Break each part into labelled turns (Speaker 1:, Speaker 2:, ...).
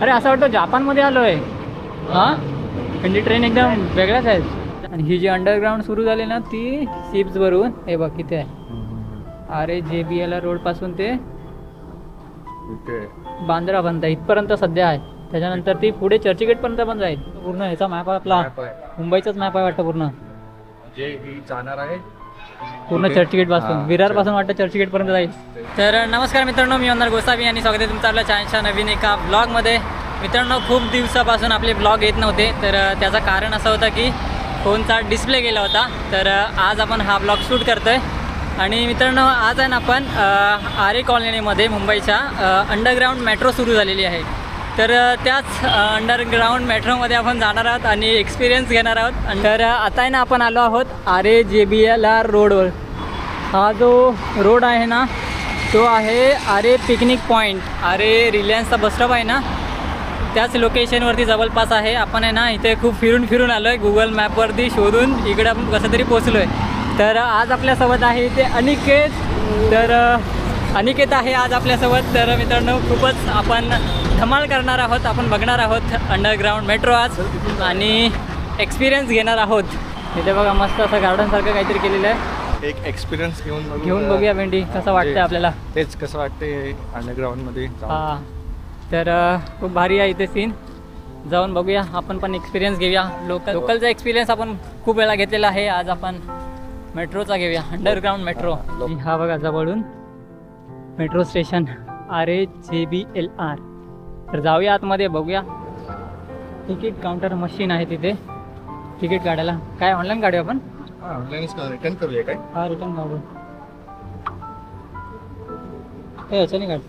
Speaker 1: अरे असं वाटतं जापानमध्ये आलोय. हां म्हणजे ट्रेन एकदम वेगळ्याच आहेत. आणि ही जी अंडरग्राऊंड सुरू झाली ना ती शिप्सवरून, हे बघ किती आहे. RJBL रोडपासून ते बांद्रा बंद इथपर्यंत सध्या आहे. त्याच्यानंतर ती पुढे चर्चगेटपर्यंत पण जाईल. पूर्ण ह्याचा मॅप आहे आपला, मुंबईचाच मॅप आहे वाटतं पूर्ण.
Speaker 2: जे जाणार आहे
Speaker 1: पूर्ण चर्चगेट पासून, विरार पासून वाटतं चर्चगेट पर्यंत जाईल. तर नमस्कार मित्रांनो, मी अंधार गोसावी आणि स्वागत आहे तुमचं आपल्या चॅनलच्या नवीन एका ब्लॉगमध्ये. मित्रांनो, खूप दिवसापासून आपले ब्लॉग येत नव्हते. तर त्याचं कारण असं होतं की फोनचा डिस्प्ले गेला होता. तर आज आपण हा ब्लॉग शूट करतोय. आणि मित्रांनो, आज आहे ना आपण आरे कॉलनीमध्ये मुंबईच्या अंडरग्राऊंड मेट्रो सुरू झालेली आहे. तर त्याच अंडरग्राऊंड मेट्रोमध्ये आपण जाणार आहोत आणि एक्सपिरियन्स घेणार आहोत. तर आता आहे ना आपण आलो आहोत RJBL रोडवर. हा जो रोड आहे ना तो आहे आरे पिकनिक पॉईंट. आरे रिलायन्सचा बस स्टॉप आहे ना त्याच लोकेशनवरती जवळपास आहे. आपण आहे ना इथे खूप फिरून आलो आहे, गुगल मॅपवरती शोधून इकडे आपण कसं तरी पोचलो आहे. तर आज आपल्यासोबत आहे इथे अनिकेत. तर अनिकेत आहे आज आपल्यासोबत. तर मित्रांनो, खूपच आपण धमाल करणार आहोत. आपण बघणार आहोत अंडरग्राऊंड मेट्रो आज आणि एक्सपिरियन्स घेणार आहोत. इथे बघा मस्त असं गार्डनसारखं काहीतरी केलेलं आहे.
Speaker 2: एक एक्सपिरियन्स
Speaker 1: घेऊन बघूया भेंडी कसं वाटतंय आपल्याला.
Speaker 2: तेच कसं वाटतंय अंडरग्राऊंडमध्ये.
Speaker 1: हां, तर खूप भारी आहे इथे सीन. जाऊन बघूया, आपण पण एक्सपिरियन्स घेऊया. लोकलचा एक्सपिरियन्स आपण खूप वेळा घेतलेला आहे. आज आपण मेट्रोचा घेऊया, अंडरग्राऊंड मेट्रो. हा बघा जवळून मेट्रो स्टेशन RJBL. तर जाऊया आतमध्ये, बघूया. तिकीट काउंटर मशीन आहे तिथे तिकीट काढायला. काय ऑनलाईन काढूया आपण?
Speaker 2: रिटर्न करूया काय?
Speaker 1: हा रिटर्न काढू. हे याच्याने काढ.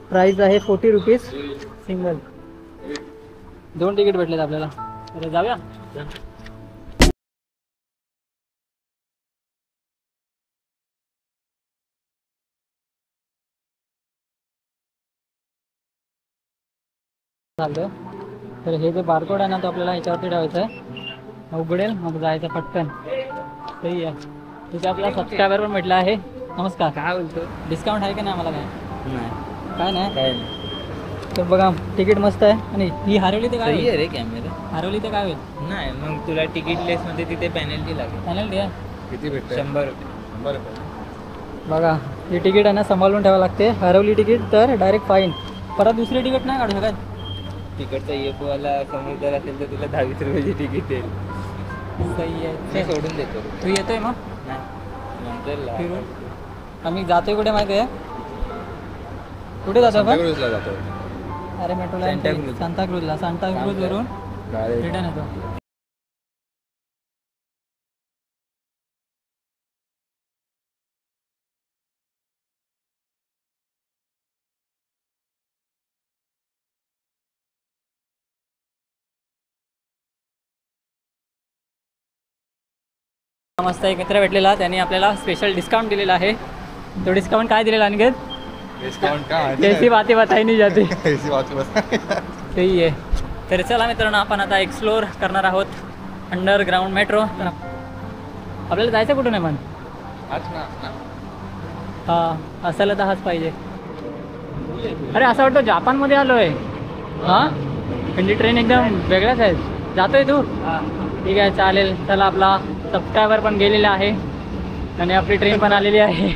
Speaker 1: प्राइस आहे 40 रुपीज सिंगल. 2 तिकीट भेटलेत आपल्याला. तर जाऊया. चालतं. तर हे जे बारकोड आहे ना तो आपल्याला ह्याच्यावरती ठेवायचं आहे. उघडेल मग जायचं पटकन. सही आहे. तिथे आपला सबस्क्रायबर पण भेटला आहे. नमस्कार. काय बोलतो? डिस्काउंट आहे का नाही आम्हाला? काय नाही. तर बघा तिकीट मस्त आहे. आणि ही हरवली ते काय
Speaker 3: आहे रे कॅमेरा?
Speaker 1: हरवली ते काय होईल?
Speaker 3: नाही, मग तुला तिकीट लेसमध्ये तिथे पेनल्टी लागेल.
Speaker 1: पेनल्टी आहे
Speaker 2: किती भेटतं?
Speaker 3: 100 रुपये.
Speaker 2: 100 रुपये.
Speaker 1: बघा. ही तिकीट आहे ना सांभाळून ठेवावं लागते. हरवली तिकीट तर डायरेक्ट फाईन. परत दुसरी तिकीट नाही काढू शकत.
Speaker 3: तिकडचा येपोवाला समजदार असेल तर तुला 10-20 रुपयाची तिकीट देईल.
Speaker 1: सही आहे.
Speaker 3: मी सोडून देतो.
Speaker 1: तू येतोय मग?
Speaker 3: नाही, नंतर
Speaker 1: फिरून आम्ही जातोय कुठे माहिती आहे? कुठे जातो आपण?
Speaker 2: सांताक्रूजला जातो.
Speaker 1: अरे मेट्रोला सांताक्रूजला. सांताक्रूजवरून रिटर्न येतो. मस्त एक मित्र भेटलेला, त्याने आपल्याला स्पेशल डिस्काउंट दिलेला आहे. तो डिस्काउंट काय दिलेला अनिकेत?
Speaker 2: डिस्काउंट का?
Speaker 1: कैसी बातें बताई नहीं जाते.
Speaker 2: ऐसी बात बस.
Speaker 1: सही आहे. तर चला मित्रांनो, आपण आता एक्सप्लोर करणार आहोत अंडरग्राऊंड मेट्रो. तर आपल्याला जायचं कुठून आहे पण? हां, असायला तर हाच पाहिजे. अरे असं वाटतं जापानमध्ये आलो आहे. हां म्हणजे ट्रेन एकदम वेगळ्याच आहेत. जातोय तू? ठीक आहे, चालेल. चला, आपला सबस्क्रायबर पण गेलेला आहे आणि आपली ट्रेन पण आलेली आहे.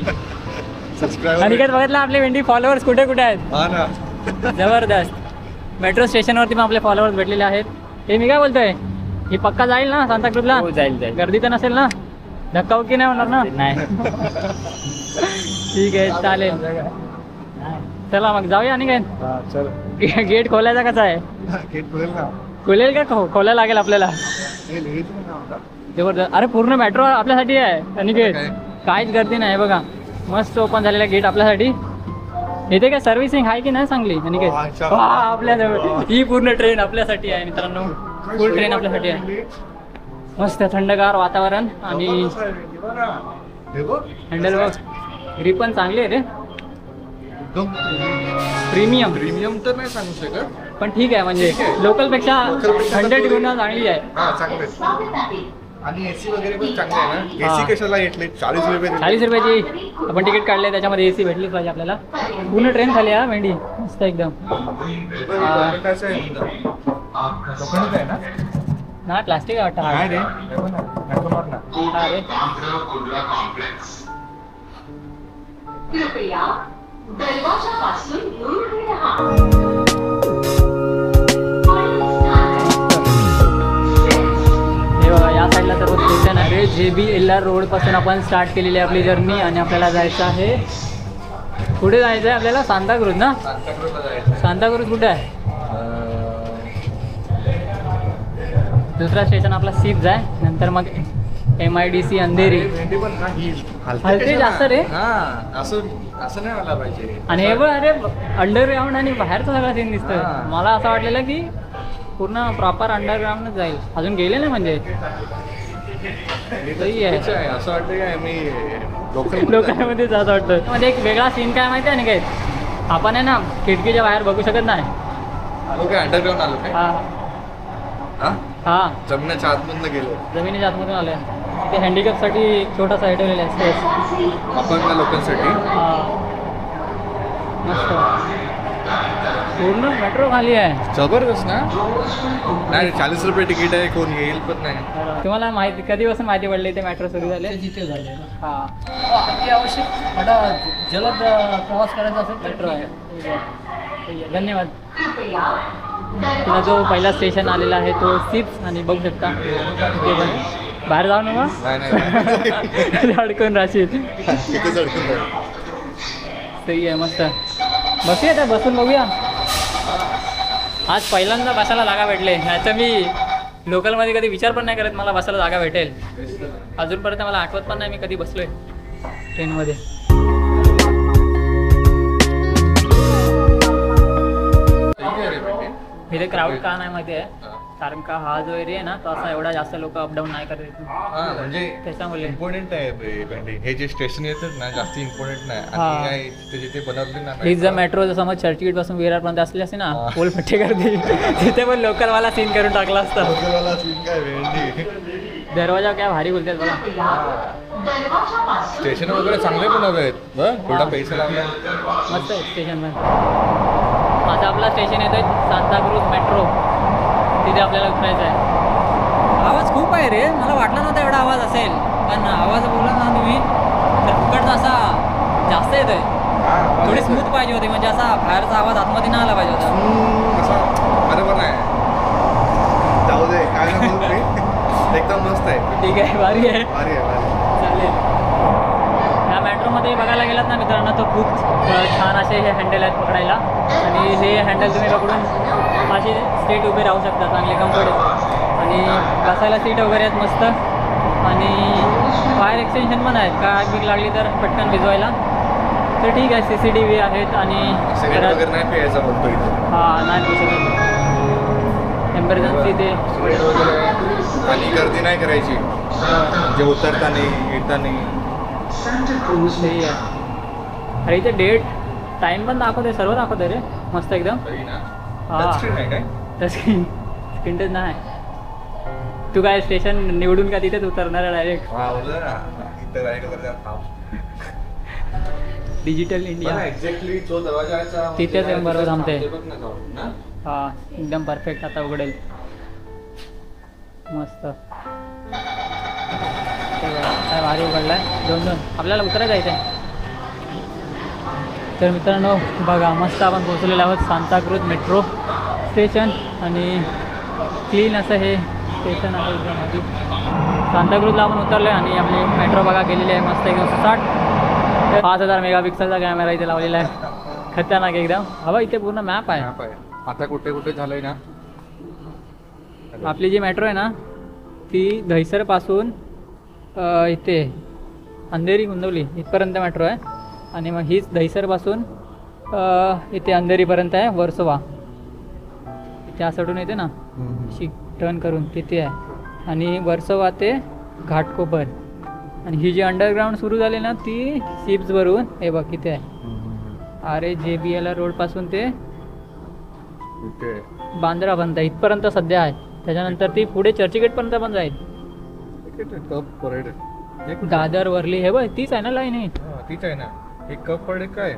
Speaker 1: अनिकेत बघितलं आपले भेंडी फॉलोअर्स कुठे कुठे आहेत.
Speaker 2: हा ना,
Speaker 1: जबरदस्त. मेट्रो स्टेशनवरती पण आपले फॉलोअर्स भेटलेले आहेत. हे मी काय बोलतोय, ही पक्का जाईल ना सांताक्रूजला?
Speaker 3: हो, जाईल.
Speaker 1: गर्दी तर नसेल ना? धक्काबुक्की नाही होणार ना?
Speaker 3: नाही.
Speaker 1: ठीक आहे, चालेल. चला मग जाऊया. अनिकेत,
Speaker 2: चल.
Speaker 1: गेट खोलायचा कसा आहे?
Speaker 2: गेट खुलेल ना?
Speaker 1: खुलेल का? खोलायला लागेल आपल्याला. जबरदस्त. अरे पूर्ण मेट्रो आपल्यासाठी आहे अनिकेत. काहीच गर्दी नाही. बघा मस्त ओपन झालेला गेट आपल्यासाठी. इथे काय सर्व्हिसिंग आहे की नाही चांगली अनिकेत? आपल्याजवळ ही पूर्ण ट्रेन आपल्यासाठी आहे मित्रांनो. फुल ट्रेन आपल्यासाठी आहे. मस्त थंडगार वातावरण आणि हँडल बघ, ग्रिप पण चांगली आहे रे. प्रीमियम
Speaker 2: प्रीमियम तर नाही सांगू शकत.
Speaker 1: पण ठीक आहे म्हणजे
Speaker 2: ठीक आहे.
Speaker 1: लोकलपेक्षा
Speaker 2: लोकलपेक्षा
Speaker 1: 100
Speaker 2: तर
Speaker 1: गुणा चांगली आहे.
Speaker 2: हा चांगले. आणि एसी वगैरे पण चांगले आहे ना.
Speaker 1: हा.
Speaker 2: एसी कशाला घेतले 40 रुपये.
Speaker 1: 40 रुपयाची आपण तिकीट काढले, त्याच्यामध्ये AC भेटलीच पाहिजे आपल्याला. पूर्ण ट्रेन खाली हा मेंढी मस्त एकदम.
Speaker 2: लोखंडाचं आहे लोखंडाचं आहे ना.
Speaker 1: ना प्लास्टिक आहे वाटतं
Speaker 2: काय
Speaker 1: हा.
Speaker 2: रे नको मार ना.
Speaker 1: हा रे.
Speaker 4: कृपया दरवाजापासून दूर राहा.
Speaker 1: हे बघा या साईडला सर्व स्टेशन आहे. JBLR रोड पासून आपण स्टार्ट केलेली आहे आपली जर्नी आणि आपल्याला जायचं आहे, कुठे जायचं आहे आपल्याला? सांताक्रूज ना.
Speaker 2: सांताक्रूजला जायचं.
Speaker 1: सांताक्रूज कुठे आहे? दुसरा स्टेशन आपला सिप्स आहे, नंतर मग MIDC अंधेरी.
Speaker 2: भेंडी पण नाही.
Speaker 1: हलते जास्त रे.
Speaker 2: हा असं असं नाही व्हायला पाहिजे.
Speaker 1: आणि हे बघ अरे अंडरग्राऊंड आणि बाहेरचा सगळा सीन दिसतोय.
Speaker 2: हा.
Speaker 1: मला असं वाटलेलं की पूर्ण प्रॉपर अंडरग्राऊंडच जाईल, अजून गेले नाही म्हणजे. सही आहे.
Speaker 2: चुकीचं आहे. असं वाटतं काय मी लोकल
Speaker 1: लोकांमध्ये जात वाटतं. मध्ये एक वेगळा सीन काय माहिती आहे ना काय, आपण आहे ना खिडकीच्या बाहेर बघू शकत नाही.
Speaker 2: आलो काय अंडरग्राऊंड आलो काय.
Speaker 1: हा
Speaker 2: हा
Speaker 1: हा
Speaker 2: जमिनीच्या आतमधनं गेलो.
Speaker 1: जमिनीच्या आतमधून आले. ते हँडिकॅपसाठी छोटासा हे ठेवलेला आहे स्पेस.
Speaker 2: अपंग लोकांसाठी.
Speaker 1: हा मस्त. पूर्ण मेट्रो खाली आहे.
Speaker 2: जबरदस्त ना. नाही 40 रुपये तिकीट आहे, कोण येईल पण नाही.
Speaker 1: तुम्हाला माहिती कधीपासून माहिती पडली ते मेट्रो सुरू झाले?
Speaker 5: जिथे झाले
Speaker 1: हा
Speaker 5: अति आवश्यक आता जलद प्रवास करायचा असेल
Speaker 1: मेट्रो आहे. ठीक आहे. धन्यवाद.
Speaker 4: कृपया
Speaker 1: तुला जो पहिला स्टेशन आलेला आहे तो सिप्स आणि बघू शकता तिथे पण बाहेर जाऊ नका.
Speaker 2: नाही
Speaker 1: अडकून राहशील.
Speaker 2: तिथेच अडकून राहील.
Speaker 1: सही आहे मस्त. बसूया तर बसून बघूया. आज पहिल्यांदा बसायला जागा भेटले, नाही तर मी लोकलमध्ये कधी विचार पण नाही करत मला बसायला जागा भेटेल. अजूनपर्यंत मला आठवत पण नाही मी कधी बसलोय ट्रेनमध्ये. इथे क्राऊड का नाही माहिती आहे, कारण का हा जो एरिया आहे ना तो असा एवढा जास्त लोक अपडाऊन नाही करत इथून.
Speaker 2: हा म्हणजे
Speaker 1: त्याच्यामुळे
Speaker 2: इम्पॉर्टंट आहे भेंडी. हे जे स्टेशन येतात ना जास्त इम्पॉर्टंट नाही.
Speaker 1: हा.
Speaker 2: आणि काय तिथे जिथे बनवले ना
Speaker 1: प्लीज जर मेट्रो जर समज चर्चगेट पासून विरारपर्यंत असली असते ना
Speaker 2: हा.
Speaker 1: पोलपट्टी करते तिथे पण लोकलवाला सीन करून टाकला असता.
Speaker 2: लोकलवाला सीन काय भेंडी.
Speaker 1: दरवाजा काय भारी बोलतात बघा.
Speaker 4: दरवाजापासून
Speaker 2: स्टेशन वगैरे चांगले बनवले आहेत. बघ थोडा पैसा लागला.
Speaker 1: मस्त आहे स्टेशन पण. आता आपला स्टेशन येतोय सांताक्रूज मेट्रो, तिथे आपल्याला उतरायचं आहे. आवाज खूप आहे रे, मला वाटलं नव्हता एवढा आवाज असेल, पण आवाज बोलत ना तुम्ही तर फुकटचा असा जास्त येतोय. थोडी स्मूथ पाहिजे होती, म्हणजे असा बाहेरचा आवाज आतमध्ये नाही आला पाहिजे होता.
Speaker 2: असं बरोबर नाही. जाऊ दे काय नाही बोलत मी. एकदम मस्त आहे.
Speaker 1: ठीक आहे, भारी आहे,
Speaker 2: भारी आहे भारी.
Speaker 1: चालेल. ह्या मेट्रोमध्ये बघायला गेलात ना मित्रांनो तर खूप छान असे हे हँडल आहेत पकडायला, आणि हे हँडल तुम्ही पकडून असे स्ट्रेट उभे राहू शकता, चांगले कम्फर्टेबल. आणि बसायला सीट वगैरे आहेत मस्त, आणि फायर एक्सटेन्शन पण आहेत, काय आग बीक लागली तर पटकन भिजवायला. तर ठीक आहे. CCTV आहेत आणि
Speaker 2: सिगरेट
Speaker 1: परत
Speaker 2: वगैरे नाही प्यायचा बोलतो इथे.
Speaker 1: हां नाही पिऊ शकत. एमर्जन्सी ते
Speaker 2: सिगरेट वगैरे आणि गर्दी नाही करायची. म्हणजे उतरताना येताना.
Speaker 1: सही आहे. अरे इथे डेट टाईम पण दाखवते, सर्व दाखवते रे मस्त एकदम.
Speaker 2: तरी ना
Speaker 1: हा.
Speaker 2: टचस्क्रीन आहे काय.
Speaker 1: तर स्क्रीन टच नाही. तू काय स्टेशन निवडून का तिथेच उतरणार डायरेक्ट?
Speaker 2: हा बोललं ना इथं काय करायचं थांब.
Speaker 1: Digital India.
Speaker 2: एक्झॅक्टली जो दरवाजाचा
Speaker 1: तिथेच आहे, बरोबर थांबते.
Speaker 2: बघ ना जाऊन ना.
Speaker 1: हा एकदम परफेक्ट. आता उघडेल मस्त. काय भारी उघडलाय. दोन आपल्याला उतरायचं आहे. तर मित्रांनो बघा मस्त आपण पोहोचलेलो आहोत सांताक्रूज मेट्रो स्टेशन, आणि क्लीन असं हे स्टेशन आहे एकदम आधी. सांताक्रूजला आपण उतरलो आहे आणि आपली मेट्रो बघा गेलेली आहे मस्त एकदम 60 मेगापिक्सलचा कॅमेरा इथे लावलेला आहे. खतरनाक एकदम. हवा इथे पूर्ण मॅप आहे.
Speaker 2: मॅप आहे. आता कुठे कुठे झालंय ना.
Speaker 1: आपली जी मेट्रो आहे ना ती दहिसरपासून इथे अंधेरी कुंदवली इथपर्यंत मेट्रो आहे, आणि मग हीच दहिसरपासून इथे अंधेरीपर्यंत आहे वर्सोवा. इथे असं येते ना अशी टर्न करून तिथे आहे, आणि वर्सोवा ते घाटकोपर. आणि ही जी अंडरग्राऊंड सुरू झाली ना ती सिप्सवरून हे बघ इथे आहे. अरे JBL रोड पासून ते
Speaker 2: इथे
Speaker 1: बांद्रापर्यंत इथपर्यंत सध्या आहे. त्याच्यानंतर ती पुढे चर्चगेट पर्यंत पण जाईल.
Speaker 2: कप परेड हे कुठं?
Speaker 1: दादर वरली हे बघ तीच आहे ना लाईन आहे.
Speaker 2: हा, तीच आहे ना. हे कप परेड काय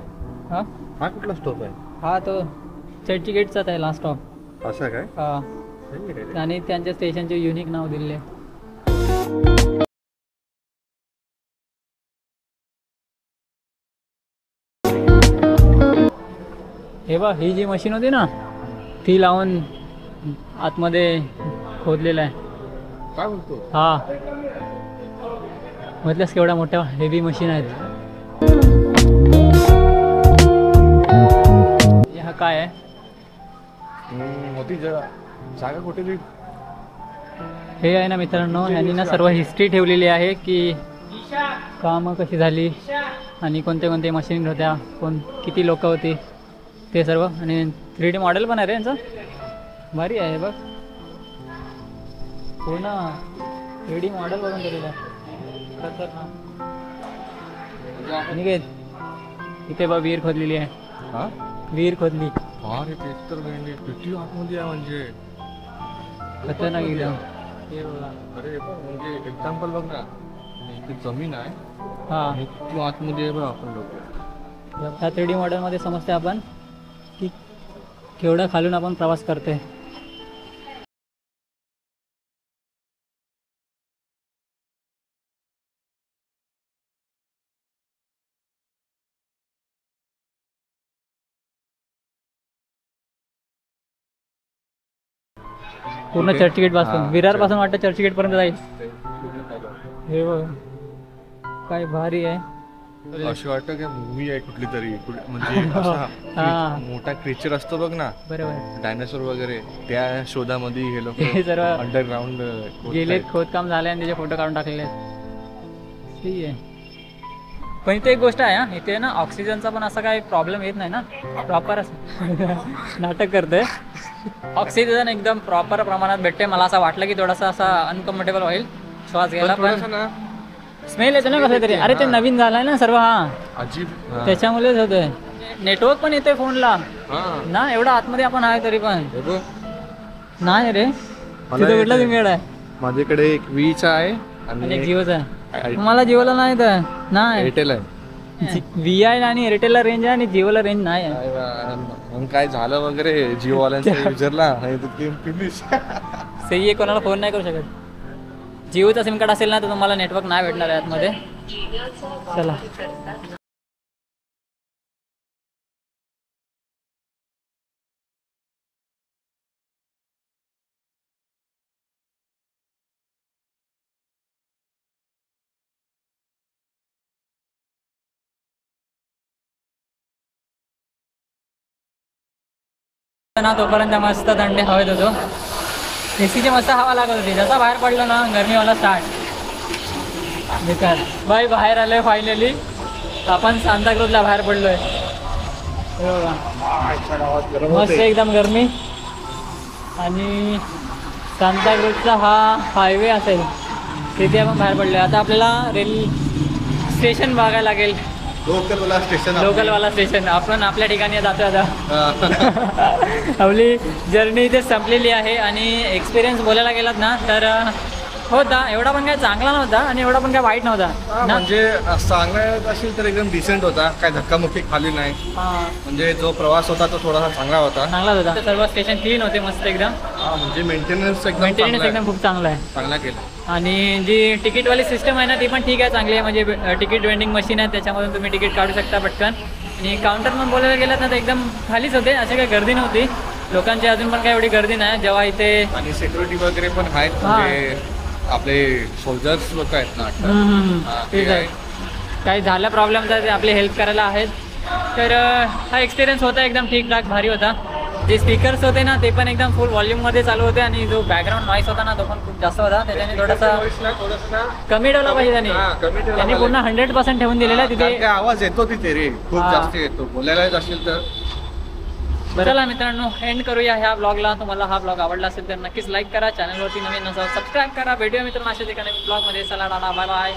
Speaker 1: हा
Speaker 2: हा कुठला स्टॉप आहे?
Speaker 1: हा तो चर्चगेटचाच आहे लास्ट स्टॉप.
Speaker 2: असं काय?
Speaker 1: हा
Speaker 2: सही आहे रे.
Speaker 1: आणि त्यांच्या स्टेशनचे युनिक नाव दिले. हे बघ ही जी मशीन होती ना ती लावून आतमध्ये खोदलेलं आहे.
Speaker 2: काय बोलतो?
Speaker 1: हा म्हटलंस केवढ्या मोठ्या हेवी मशीन आहेत. हा काय आहे?
Speaker 2: मोठी जागा कुठे ती?
Speaker 1: हे आहे ना मित्रांनो यांनी ना सर्व हिस्ट्री ठेवलेली आहे की कामं कशी झाली आणि कोणते कोणते मशीन होत्या, किती लोक होती ते सर्व. आणि 3D मॉडेल पण आहे रे यांचं. भारी आहे बघ पूर्ण 3D मॉडेल बघून केलेलं आहे. आणि काय इथे बघ विहीर खोदलेली आहे.
Speaker 2: हा
Speaker 1: विहीर खोदली
Speaker 2: हा रे तेच तर म्हणजे किती आतमध्ये आहे म्हणजे
Speaker 1: खतरनाक एकदम. हे बघा
Speaker 2: अरे म्हणजे एक्झाम्पल बघ ना इथे जमीन आहे
Speaker 1: हा
Speaker 2: आणि किती आतमध्ये आहे बघ आपण लोक.
Speaker 1: ह्या 3D मॉडेलमध्ये समजते आपण की केवढा खालून आपण प्रवास करते. पूर्ण
Speaker 2: कुठे?
Speaker 1: चर्चगेट पासून
Speaker 2: हा,
Speaker 1: विरार पासून वाटतं चर्चगेट पर्यंत जाईल.
Speaker 2: ते shooting झालं.
Speaker 1: हे बघ काय भारी आहे.
Speaker 2: असं वाटतं की मूवी आहे कुठली तरी म्हणजे असा
Speaker 1: हा.
Speaker 2: मोठा क्रिएचर असतो बघ ना
Speaker 1: बरोबर
Speaker 2: डायनासोर वगैरे त्या शोधामध्ये हे लोक
Speaker 1: हे सर्व
Speaker 2: अंडरग्राऊंड
Speaker 1: गेलेत, खोदकाम झाले आणि त्याचे फोटो काढून टाकलेले. ठीक आहे. पण इथे एक गोष्ट आहे हा इथे ना ऑक्सिजनचा पण असा काही प्रॉब्लेम येत नाही ना. प्रॉपर असं नाटक करतोय. ऑक्सिजन एकदम प्रॉपर प्रमाणात भेटते. मला असं वाटलं की थोडासा असा अनकम्फर्टेबल होईल श्वास घ्यायला, पण
Speaker 2: ना
Speaker 1: स्मेल येतो ना कसं तरी. अरे ते नवीन झालंय ना सर्व हा
Speaker 2: अजीब
Speaker 1: त्याच्यामुळेच होतंय. नेटवर्क पण येतोय फोनला
Speaker 2: हा
Speaker 1: ना एवढा आतमध्ये आपण आहे तरी पण
Speaker 2: हे बघ,
Speaker 1: नाही रे. तिथं कुठला
Speaker 2: येते.
Speaker 1: सिमकार्ड आहे
Speaker 2: माझ्याकडे एक वीचा आहे
Speaker 1: आणि एक
Speaker 2: आणि
Speaker 1: जिओचा आहे. मला जिओला नाही तर नाही.
Speaker 2: एअरटेल आहे.
Speaker 1: VI आणि एअरटेलला रेंज आहे आणि जिओला रेंज नाही आहे.
Speaker 2: मग काय झालं वगैरे जिओ वाल्यांच्या युजरला
Speaker 1: सही आहे, कोणाला फोन नाही करू शकत. जिओचा सिम कार्ड असेल ना तर तुम्हाला नेटवर्क नाही भेटणार आहे आतमध्ये. चला ना तोपर्यंत मस्त थंडी हवेत होतो. एसीची मस्त हवा लागत होती. जसा बाहेर पडलो ना गरमीवाला स्टार्ट बेकार. बाहेर आलोय फायनली. आपण सांताक्रूजला बाहेर पडलोय. हे बघा मस्त एकदम गरमी. आणि सांताक्रूजचा हा हायवे असेल तिथे आपण बाहेर पडलोय. आता आपल्याला रेल स्टेशन बघायला लागेल.
Speaker 2: लोकलवाला स्टेशन
Speaker 1: लोकलवाला स्टेशन. आपण आपल्या ठिकाणी जातो आता. आपली जर्नी इथे संपलेली आहे. आणि एक्सपिरियन्स बोलायला गेलात ना तर होता एवढा पण काय चांगला नव्हता आणि एवढा पण काय वाईट नव्हता ना.
Speaker 2: म्हणजे सांगायचं असेल तर एकदम डिसेंट होता. काय धक्कामुक्की खाली नाही.
Speaker 1: हा
Speaker 2: म्हणजे जो प्रवास होता तो थोडासा चांगला होता.
Speaker 1: चांगलाच होता. सर्व स्टेशन क्लीन होते मस्त एकदम.
Speaker 2: म्हणजे मेंटेनन्स एकदम
Speaker 1: मेंटेनन्स
Speaker 2: चांगला
Speaker 1: एकदम खूप चांगला आहे.
Speaker 2: आहे. चांगला केला.
Speaker 1: आणि जी तिकीटवाली सिस्टम आहे ना ती पण ठीक आहे, चांगली आहे. म्हणजे तिकीट वेंडिंग मशीन आहे त्याच्यामधून तुम्ही तिकीट काढू शकता पटकन. आणि काउंटर पण बोलायला गेलात ना तर एकदम खालीच होते. अशी काही गर्दी नव्हती. लोकांची अजून पण काही एवढी गर्दी नाही. जेव्हा इथे
Speaker 2: आणि सिक्युरिटी वगैरे पण आहेत.
Speaker 1: हा.
Speaker 2: म्हणजे आपले सोल्जर्स लोक आहेत ना. हा,
Speaker 1: तेच
Speaker 2: ते
Speaker 1: आहे. काही झाला प्रॉब्लेम तर ते आपली हेल्प करायला आहेत. तर हा एक्सपिरियन्स होता एकदम ठीकठाक भारी होता. जे स्पीकर्स होते ना ते पण एकदम फुल व्हॉल्यूममध्ये चालू होते. आणि जो बॅकग्राऊंड नॉईस होता ना तो पण खूप जास्त होता. त्याच्याने थोडासा कमी ठेवला पाहिजे त्यांनी.
Speaker 2: हा, कमी ठेवला
Speaker 1: त्यांनी पूर्ण 100% ठेवून दिलेला आहे
Speaker 2: कारण
Speaker 1: तिथे.
Speaker 2: की आवाज येतो तिथे रे खूप
Speaker 1: हा.
Speaker 2: जास्त येतो. बोलायला येत असेल तर
Speaker 1: चला मित्रांनो एंड करूया ह्या ब्लॉगला. तुम्हाला हा ब्लॉग आवडला असेल तर नक्कीच लाईक करा. चॅनलवरती नवीन असाल सबस्क्राईब करा. भेटूया मित्रांनो अशा ठिकाणी ब्लॉगमध्ये. चला टाटा बाय बाय.